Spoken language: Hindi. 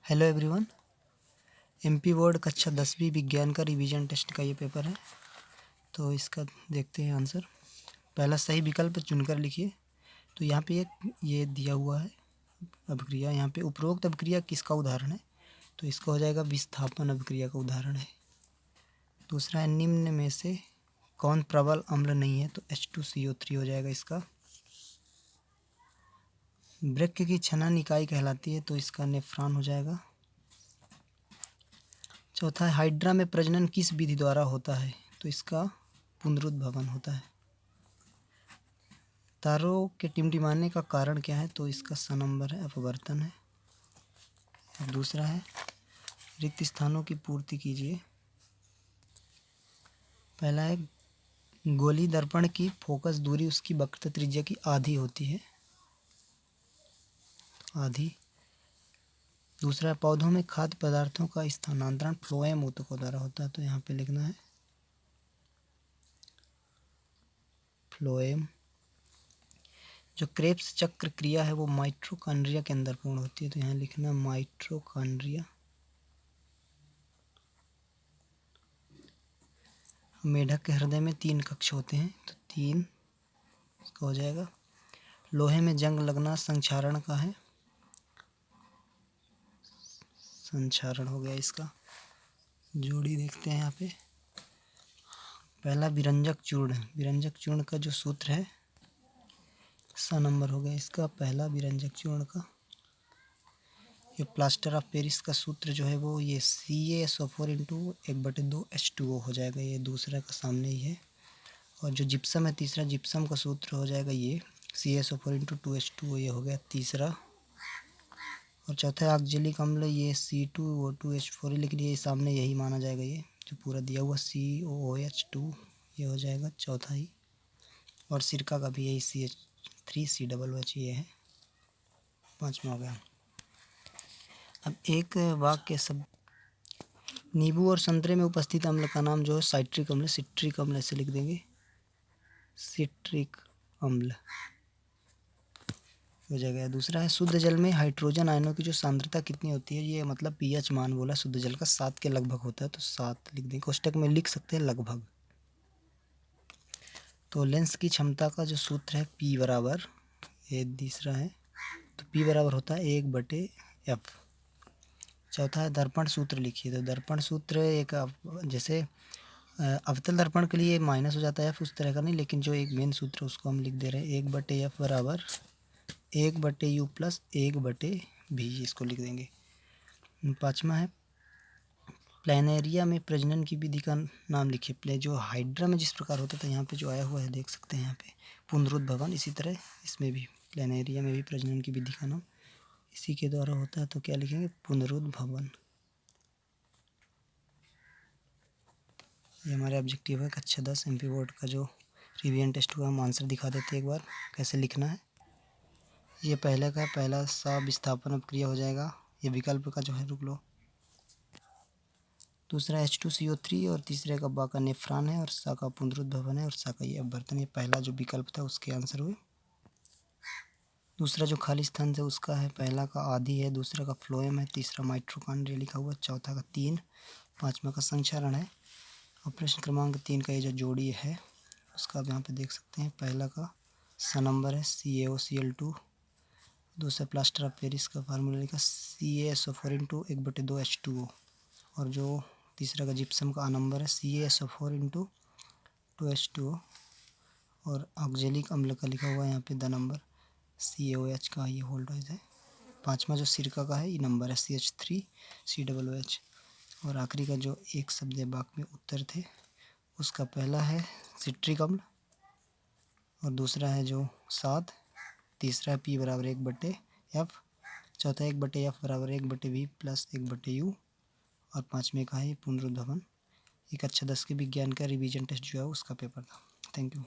Hello everyone. एमपी बोर्ड कक्षा 10वीं विज्ञान का रिवीजन टेस्ट का ये पेपर है। तो इसका देखते हैं आंसर। पहला सही विकल्प चुनकर लिखिए। तो यहाँ पे एक ये दिया हुआ है अभिक्रिया। यहाँ पे उपरोक्त अभिक्रिया किसका उदाहरण है? तो इसका हो जाएगा विस्थापन अभिक्रिया का उदाहरण है। दूसरा है निम्न में से कौन प्रबल अम्ल नहीं है? तो H2CO3 हो जाएगा इसका। वृक्क की छनन इकाई कहलाती है, तो इसका नेफ्रॉन हो जाएगा। चौथा है हाइड्रा में प्रजनन किस विधि द्वारा होता है? तो इसका पुनरुद्भवन होता है। तारों के टिमटिमाने का कारण क्या है? तो इसका स नंबर है, अपवर्तन है। दूसरा है रिक्त स्थानों की पूर्ति कीजिए। पहला है गोली दर्पण की फोकस दूरी उसकी वक्रता त्रिज्या की आधी होती है, आधी। दूसरा है पौधों में खाद्य पदार्थों का स्थानांतरण फ्लोएम ऊतकों द्वारा होता है, तो यहाँ पे लिखना है फ्लोएम। जो क्रेब्स चक्र क्रिया है वो माइटोकॉन्ड्रिया के अंदर पूर्ण होती है, तो यहाँ लिखना माइटोकॉन्ड्रिया। मेढक के हृदय में 3 कक्ष होते हैं, तो 3 इसका हो जाएगा। लोहे में जंग लगना संक्षारण का है, संक्षारण हो गया इसका। जोड़ी देखते हैं यहाँ पे। पहला विरंजक चूर्ण, विरंजक चूर्ण का जो सूत्र है स नंबर हो गया इसका, पहला विरंजक चूर्ण का। ये प्लास्टर ऑफ पेरिस का सूत्र जो है वो ये CaSO4 इंटू 1/2 H2O हो जाएगा, ये दूसरा का सामने ही है। और जो जिप्सम है तीसरा, जिप्सम का सूत्र हो जाएगा ये CaSO4 इंटू 2H2O, ये हो गया तीसरा। और चौथा है ऑक्जेलिक अम्ल, ये C2O2H4, लेकिन ये सामने यही माना जाएगा, ये जो पूरा दिया हुआ COOH2, ये हो जाएगा चौथा ही। और सिरका का भी यही CH3COOH ये है, पाँचवा हो गया। अब एक वाक्य सब नींबू और संतरे में उपस्थित अम्ल का नाम जो है साइट्रिक अम्ल, सिट्रिक अम्ल ऐसे लिख देंगे, सिट्रिक अम्ल हो जाएगा। दूसरा है शुद्ध जल में हाइड्रोजन आयनों की जो सांद्रता कितनी होती है? ये मतलब pH मान बोला शुद्ध जल का 7 के लगभग होता है, तो 7 लिख देंगे। कोष्टक में लिख सकते हैं लगभग। तो लेंस की क्षमता का जो सूत्र है P बराबर, ये तीसरा है, तो P बराबर होता है 1/F। चौथा है दर्पण सूत्र लिखिए। तो दर्पण सूत्र एक जैसे अवतल दर्पण के लिए माइनस हो जाता है F, उस तरह का नहीं, लेकिन जो एक मेन सूत्र है उसको हम लिख दे रहे हैं 1/F बराबर 1/U प्लस 1/V, इसको लिख देंगे। पाँचवा है प्लानेरिया में प्रजनन की विधि का नाम लिखिए। प्ले जो हाइड्रा में जिस प्रकार होता था, यहाँ पे जो आया हुआ है देख सकते हैं यहाँ पे पुनरुद्भवन, इसी तरह इसमें भी प्लानेरिया में भी प्रजनन की विधि का नाम इसी के द्वारा होता है, तो क्या लिखेंगे? पुनरुद्भवन। ये हमारे ऑब्जेक्टिव है कक्षा 10 एमपी बोर्ड का जो रिवीजन टेस्ट हुआ। हम आंसर दिखा देते हैं एक बार कैसे लिखना है। ये पहले का पहला सा विस्थापन अपक्रिया हो जाएगा, ये विकल्प का जो है रुक लो। दूसरा H2CO3 और तीसरे का बा का नेफ्रॉन है और सा का पुनरुद्भवन है और सा का ये अपवर्तन। ये पहला जो विकल्प था उसके आंसर हुए। दूसरा जो खाली स्थान था उसका है, पहला का आधी है, दूसरा का फ्लोएम है, तीसरा माइटोकॉन्ड्रिया लिखा हुआ, चौथा का 3, पाँचवा का संक्षारण है। और प्रश्न क्रमांक 3 का ये जो जोड़ी है उसका आप यहाँ पे देख सकते हैं। पहला का स नंबर है CaOCl2, दूसरा प्लास्टर ऑफ पेरिस का फार्मूला लिखा CaSO4 इंटू 1/2 H2O, और जो तीसरा का जिप्सम का नंबर है CaSO4 इंटू 2H2O, और ऑक्जेलिक अम्ल का लिखा हुआ है यहाँ पे द नंबर CaOH का ये होल्डोइज है। पाँचवा जो सिरका का है ये नंबर है CH3COOH। और आखिरी का जो एक शब्द वाक में उत्तर थे उसका पहला है सिट्रिक अम्ल, और दूसरा है जो 7, तीसरा है P बराबर 1/F, चौथा 1/F बराबर 1/V प्लस 1/U, और पाँचवें का है पुनरुद्भवन। एक अच्छा 10 के विज्ञान का रिवीजन टेस्ट जो है उसका पेपर था। Thank you.